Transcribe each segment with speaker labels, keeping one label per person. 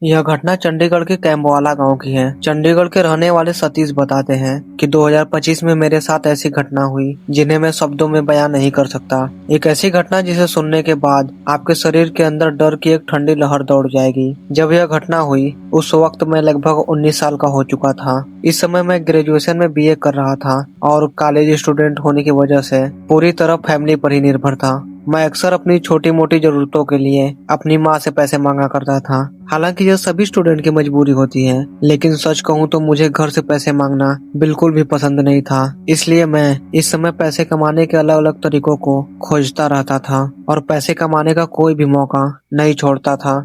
Speaker 1: यह घटना चंडीगढ़ के कैंबवाला गांव की है। चंडीगढ़ के रहने वाले सतीश बताते हैं कि 2025 में मेरे साथ ऐसी घटना हुई जिन्हें मैं शब्दों में बयां नहीं कर सकता। एक ऐसी घटना जिसे सुनने के बाद आपके शरीर के अंदर डर की एक ठंडी लहर दौड़ जाएगी। जब यह घटना हुई उस वक्त मैं लगभग 19 साल का हो चुका था। इस समय मैं ग्रेजुएशन में बीए कर रहा था और कॉलेज स्टूडेंट होने की वजह से पूरी तरह फैमिली पर ही निर्भर था। मैं अक्सर अपनी छोटी मोटी जरूरतों के लिए अपनी माँ से पैसे मांगा करता था। हालांकि यह सभी स्टूडेंट की मजबूरी होती है, लेकिन सच कहूँ तो मुझे घर से पैसे मांगना बिल्कुल भी पसंद नहीं था। इसलिए मैं इस समय पैसे कमाने के अलग अलग तरीकों को खोजता रहता था और पैसे कमाने का कोई भी मौका नहीं छोड़ता था।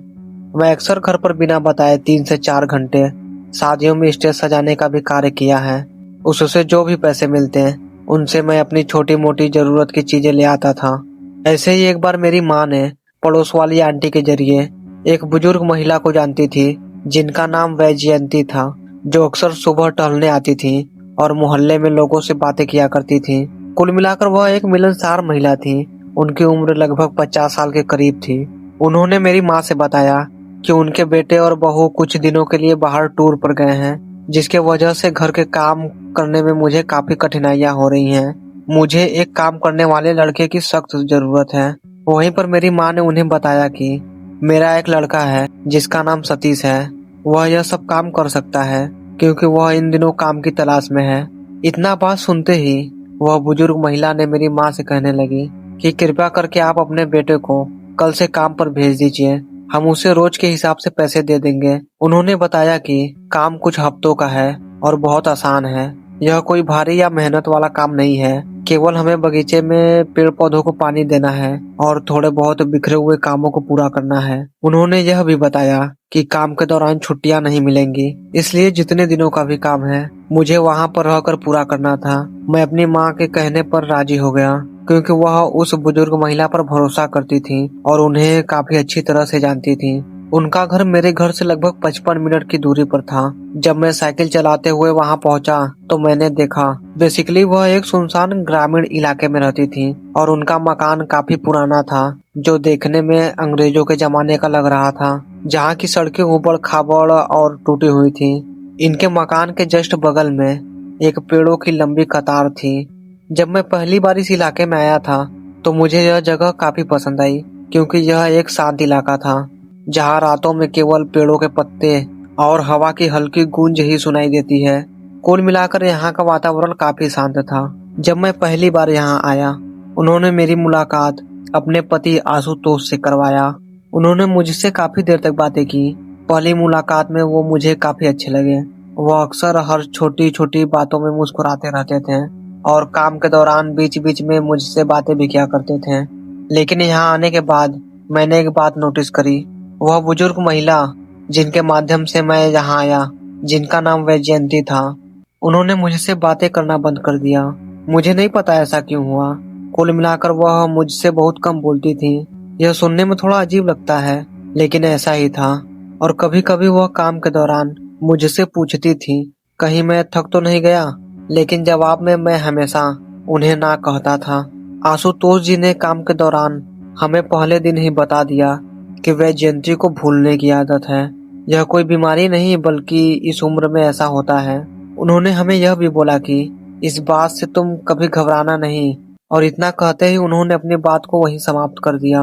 Speaker 1: मैं अक्सर घर पर बिना बताए 3 से 4 घंटे शादियों में स्टेज सजाने का भी कार्य किया है। उससे जो भी पैसे मिलते हैं उनसे मैं अपनी छोटी मोटी जरूरत की चीजें ले आता था। ऐसे ही एक बार मेरी माँ ने पड़ोस वाली आंटी के जरिए एक बुजुर्ग महिला को जानती थी जिनका नाम वैजयंती था, जो अक्सर सुबह टहलने आती थी और मोहल्ले में लोगों से बातें किया करती थी। कुल मिलाकर वह एक मिलनसार महिला थी। उनकी उम्र लगभग 50 साल के करीब थी। उन्होंने मेरी माँ से बताया कि उनके बेटे और बहू कुछ दिनों के लिए बाहर टूर पर गए हैं, जिसके वजह से घर के काम करने में मुझे काफी कठिनाइयां हो रही हैं। मुझे एक काम करने वाले लड़के की सख्त जरूरत है। वहीं पर मेरी माँ ने उन्हें बताया कि मेरा एक लड़का है जिसका नाम सतीश है। वह यह सब काम कर सकता है क्योंकि वह इन दिनों काम की तलाश में है। इतना बात सुनते ही वह बुजुर्ग महिला ने मेरी माँ से कहने लगी कि कृपया करके आप अपने बेटे को कल से काम पर भेज दीजिए, हम उसे रोज के हिसाब से पैसे दे देंगे। उन्होंने बताया कि काम कुछ हफ्तों का है और बहुत आसान है। यह कोई भारी या मेहनत वाला काम नहीं है। केवल हमें बगीचे में पेड़ पौधों को पानी देना है और थोड़े बहुत बिखरे हुए कामों को पूरा करना है। उन्होंने यह भी बताया कि काम के दौरान छुट्टियां नहीं मिलेंगी, इसलिए जितने दिनों का भी काम है मुझे वहां पर रहकर पूरा करना था। मैं अपनी माँ के कहने पर राजी हो गया क्योंकि वह उस बुजुर्ग महिला पर भरोसा करती थी और उन्हें काफी अच्छी तरह से जानती थी। उनका घर मेरे घर से लगभग 55 मिनट की दूरी पर था। जब मैं साइकिल चलाते हुए वहां पहुंचा तो मैंने देखा बेसिकली वह एक सुनसान ग्रामीण इलाके में रहती थी और उनका मकान काफी पुराना था, जो देखने में अंग्रेजों के जमाने का लग रहा था, जहाँ की सड़कें ऊबड़ खाबड़ और टूटी हुई थी। इनके मकान के जस्ट बगल में एक पेड़ों की लंबी कतार थी। जब मैं पहली बार इस इलाके में आया था तो मुझे यह जगह काफी पसंद आई क्योंकि यह एक शांत इलाका था जहाँ रातों में केवल पेड़ों के पत्ते और हवा की हल्की गूंज ही सुनाई देती है। कुल मिलाकर यहाँ का वातावरण काफी शांत था। जब मैं पहली बार यहाँ आया उन्होंने मेरी मुलाकात अपने पति आशुतोष से करवाया। उन्होंने मुझसे काफी देर तक बातें की। पहली मुलाकात में वो मुझे काफी अच्छे लगे। वो अक्सर हर छोटी छोटी बातों में मुस्कुराते रहते थे और काम के दौरान बीच बीच में मुझसे बातें भी किया करते थे। लेकिन यहाँ आने के बाद मैंने एक बात नोटिस करी। वह बुजुर्ग महिला जिनके माध्यम से मैं यहाँ आया, जिनका नाम वैजयंती था, उन्होंने मुझसे बातें करना बंद कर दिया। मुझे नहीं पता ऐसा क्यों हुआ। कुल मिलाकर वह मुझसे बहुत कम बोलती थी। यह सुनने में थोड़ा अजीब लगता है, लेकिन ऐसा ही था। और कभी कभी वह काम के दौरान मुझसे पूछती थी कहीं मैं थक तो नहीं गया, लेकिन जवाब में मैं हमेशा उन्हें ना कहता था। आशुतोष जी ने काम के दौरान हमें पहले दिन ही बता दिया कि वैजयंती को भूलने की आदत है। यह कोई बीमारी नहीं बल्कि इस उम्र में ऐसा होता है। उन्होंने हमें यह भी बोला कि इस बात से तुम कभी घबराना नहीं, और इतना कहते ही उन्होंने अपनी बात को वहीं समाप्त कर दिया।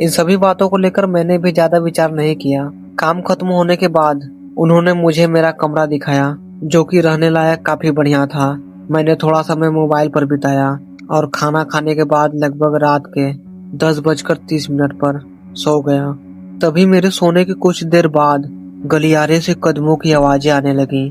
Speaker 1: इन सभी बातों को लेकर मैंने भी ज्यादा विचार नहीं किया। काम खत्म होने के बाद उन्होंने मुझे मेरा कमरा दिखाया जो कि रहने लायक काफी बढ़िया था। मैंने थोड़ा समय मोबाइल पर बिताया और खाना खाने के बाद लगभग रात के 10:30 पर सो गया। तभी मेरे सोने के कुछ देर बाद गलियारे से कदमों की आवाजें आने लगी।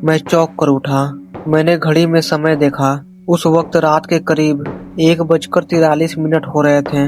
Speaker 1: मैं चौंक कर उठा। मैंने घड़ी में समय देखा। उस वक्त रात के करीब 1:43 हो रहे थे।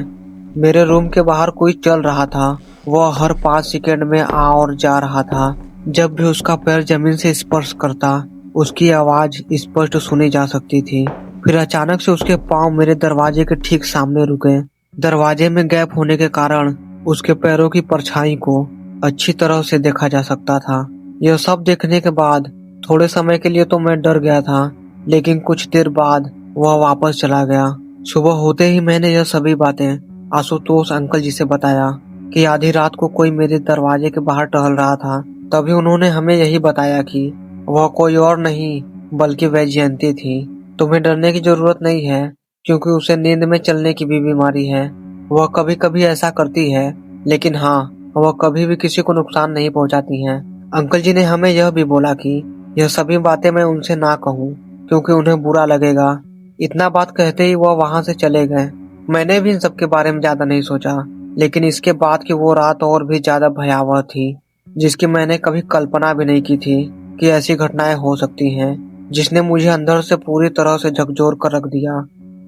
Speaker 1: मेरे रूम के बाहर कोई चल रहा था। वह हर 5 सेकंड में आ और जा रहा था। जब भी उसका पैर जमीन से स्पर्श करता उसकी आवाज स्पष्ट सुनी जा सकती थी। फिर अचानक से उसके पांव मेरे दरवाजे के ठीक सामने रुके। दरवाजे में गैप होने के कारण उसके पैरों की परछाई को अच्छी तरह से देखा जा सकता था। यह सब देखने के बाद थोड़े समय के लिए तो मैं डर गया था, लेकिन कुछ देर बाद वह वापस चला गया। सुबह होते ही मैंने यह सभी बातें आशुतोष अंकल जी से बताया कि आधी रात को कोई मेरे दरवाजे के बाहर टहल रहा था। तभी उन्होंने हमें यही बताया कि वह कोई और नहीं बल्कि वैजयंती थी। तुम्हें डरने की जरूरत नहीं है, क्योंकि उसे नींद में चलने की भी बीमारी है। वह कभी कभी ऐसा करती है, लेकिन हाँ, वह कभी भी किसी को नुकसान नहीं पहुंचाती है। अंकल जी ने हमें यह भी बोला कि यह सभी बातें मैं उनसे ना कहूँ, क्योंकि उन्हें बुरा लगेगा। इतना बात कहते ही वह वहां से चले गए। मैंने भी इन सब के बारे में ज्यादा नहीं सोचा, लेकिन इसके बाद की वो रात और भी ज्यादा भयावह थी, जिसकी मैंने कभी कल्पना भी नहीं की थी कि ऐसी घटनाएं हो सकती हैं, जिसने मुझे अंदर से पूरी तरह से झकझोर कर रख दिया।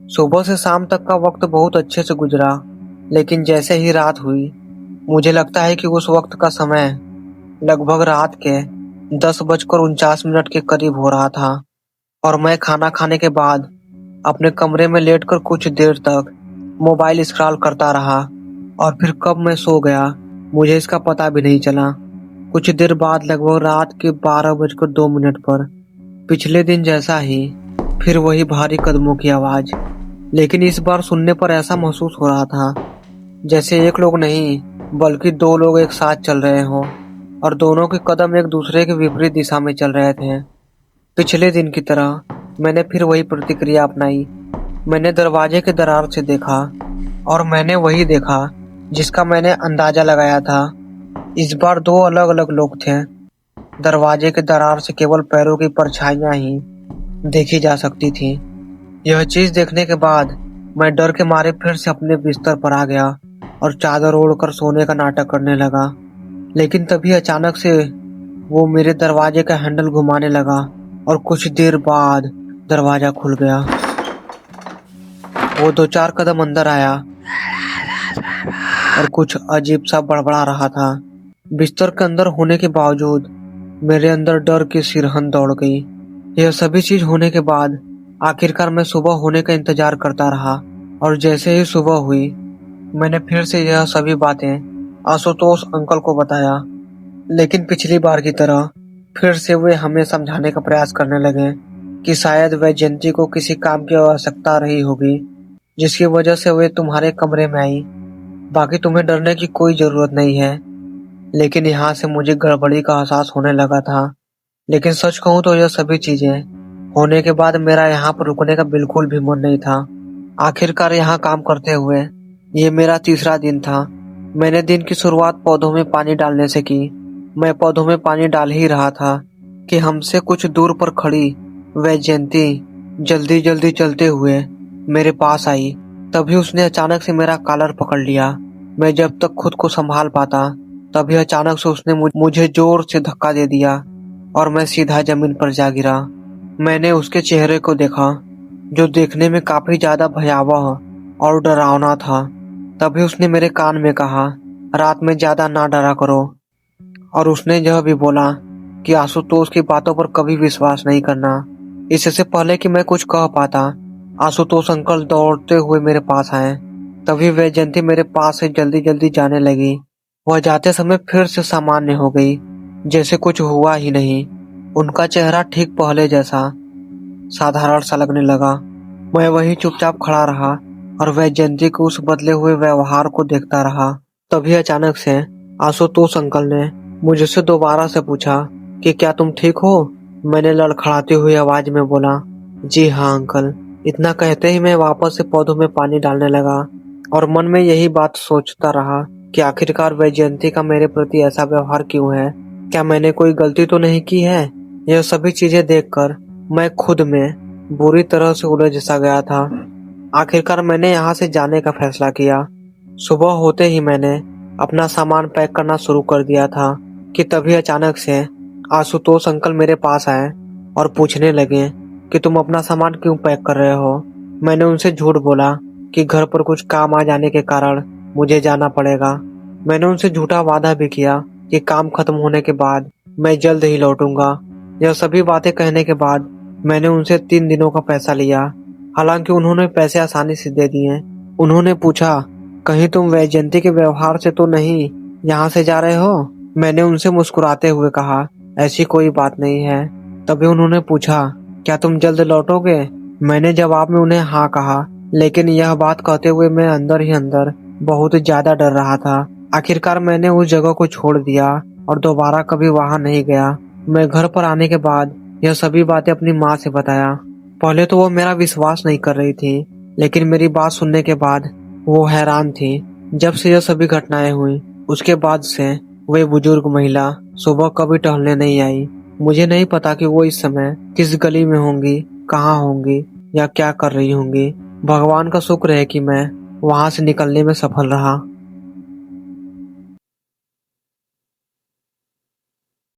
Speaker 1: सुबह से शाम तक का वक्त बहुत अच्छे से गुजरा, लेकिन जैसे ही रात हुई, मुझे लगता है कि उस वक्त का समय लगभग रात के 10:49 के करीब हो रहा था, और मैं खाना खाने के बाद अपने कमरे में लेटकर कुछ देर तक मोबाइल स्क्रॉल करता रहा, और फिर कब मैं सो गया मुझे इसका पता भी नहीं चला। कुछ देर बाद लगभग रात के 12:02 पर पिछले दिन जैसा ही फिर वही भारी कदमों की आवाज, लेकिन इस बार सुनने पर ऐसा महसूस हो रहा था जैसे एक लोग नहीं बल्कि दो लोग एक साथ चल रहे हों, और दोनों के कदम एक दूसरे के विपरीत दिशा में चल रहे थे। पिछले दिन की तरह मैंने फिर वही प्रतिक्रिया अपनाई। मैंने दरवाजे के दरार से देखा, और मैंने वही देखा जिसका मैंने अंदाजा लगाया था। इस बार दो अलग अलग लोग थे। दरवाजे के दरार से केवल पैरों की परछाइयां ही देखी जा सकती थी। यह चीज देखने के बाद मैं डर के मारे फिर से अपने बिस्तर पर आ गया और चादर ओढ़कर सोने का नाटक करने लगा। लेकिन तभी अचानक से वो मेरे दरवाजे का हैंडल घुमाने लगा, और कुछ देर बाद दरवाजा खुल गया। वो 2-4 कदम अंदर आया और कुछ अजीब सा बड़बड़ा रहा था। बिस्तर के अंदर होने के बावजूद मेरे अंदर डर की सिरहन दौड़ गई। यह सभी चीज होने के बाद आखिरकार मैं सुबह होने का इंतजार करता रहा, और जैसे ही सुबह हुई मैंने फिर से यह सभी बातें आशुतोष अंकल को बताया। लेकिन पिछली बार की तरह फिर से वे हमें समझाने का प्रयास करने लगे कि शायद वैजयंती को किसी काम की आवश्यकता रही होगी, जिसकी वजह से वे तुम्हारे कमरे में आई। बाकी तुम्हें डरने की कोई जरूरत नहीं है। लेकिन यहाँ से मुझे गड़बड़ी का एहसास होने लगा था। लेकिन सच कहूँ तो यह सभी चीजें होने के बाद मेरा यहाँ पर रुकने का बिल्कुल भी मन नहीं था। आखिरकार यहाँ काम करते हुए ये मेरा तीसरा दिन था। मैंने दिन की शुरुआत पौधों में पानी डालने से की। मैं पौधों में पानी डाल ही रहा था कि हमसे कुछ दूर पर खड़ी वैजयंती जल्दी जल्दी चलते हुए मेरे पास आई। तभी उसने अचानक से मेरा कॉलर पकड़ लिया। मैं जब तक खुद को संभाल पाता, तभी अचानक से उसने मुझे जोर से धक्का दे दिया, और मैं सीधा जमीन पर जा गिरा। मैंने उसके चेहरे को देखा, जो देखने में काफी ज्यादा भयावह और डरावना था। तभी उसने मेरे कान में कहा, रात में ज्यादा ना डरा करो। और उसने यह भी बोला कि आशुतोष की बातों पर कभी विश्वास नहीं करना। इससे पहले कि मैं कुछ कह पाता, आशुतोष अंकल दौड़ते हुए मेरे पास आए। तभी वैजयंती मेरे पास से जल्दी जल्दी जाने लगी। वह जाते समय फिर से सामान्य हो गई, जैसे कुछ हुआ ही नहीं। उनका चेहरा ठीक पहले जैसा साधारण सा लगने लगा। मैं वहीं चुपचाप खड़ा रहा और वैजयंती के उस बदले हुए व्यवहार को देखता रहा। तभी अचानक से आशुतोष अंकल ने मुझसे दोबारा से पूछा कि क्या तुम ठीक हो? मैंने लड़खड़ाती हुई आवाज में बोला, जी हाँ अंकल। इतना कहते ही मैं वापस से पौधों में पानी डालने लगा, और मन में यही बात सोचता रहा कि आखिरकार वैजयंती का मेरे प्रति ऐसा व्यवहार क्यों है? क्या मैंने कोई गलती तो नहीं की है? यह सभी चीजें देखकर मैं खुद में बुरी तरह से उलझ सा गया था। आखिरकार मैंने यहाँ से जाने का फैसला किया। सुबह होते ही मैंने अपना सामान पैक करना शुरू कर दिया था कि तभी अचानक से आशुतोष अंकल मेरे पास आए और पूछने लगे कि तुम अपना सामान क्यों पैक कर रहे हो? मैंने उनसे झूठ बोला कि घर पर कुछ काम आ जाने के कारण मुझे जाना पड़ेगा। मैंने उनसे झूठा वादा भी किया कि काम खत्म होने के बाद मैं जल्द ही लौटूंगा। यह सभी बातें कहने के बाद मैंने उनसे 3 दिनों का पैसा लिया। हालांकि उन्होंने पैसे आसानी से दे दिए। उन्होंने पूछा, कहीं तुम वैजयंती के व्यवहार से तो नहीं यहाँ से जा रहे हो? मैंने उनसे मुस्कुराते हुए कहा, ऐसी कोई बात नहीं है। तभी उन्होंने पूछा, क्या तुम जल्द लौटोगे? मैंने जवाब में उन्हें हाँ कहा, लेकिन यह बात कहते हुए मैं अंदर ही अंदर बहुत ज्यादा डर रहा था। आखिरकार मैंने उस जगह को छोड़ दिया और दोबारा कभी वहां नहीं गया। मैं घर पर आने के बाद यह सभी बातें अपनी माँ से बताया। पहले तो वो मेरा विश्वास नहीं कर रही थी, लेकिन मेरी बात सुनने के बाद वो हैरान थी। जब से यह सभी घटनाएं हुई उसके बाद से वे बुजुर्ग महिला सुबह कभी टहलने नहीं आई। मुझे नहीं पता कि वो इस समय किस गली में होंगी, कहाँ होंगी या क्या कर रही होंगी। भगवान का शुक्र है कि मैं वहां से निकलने में सफल रहा।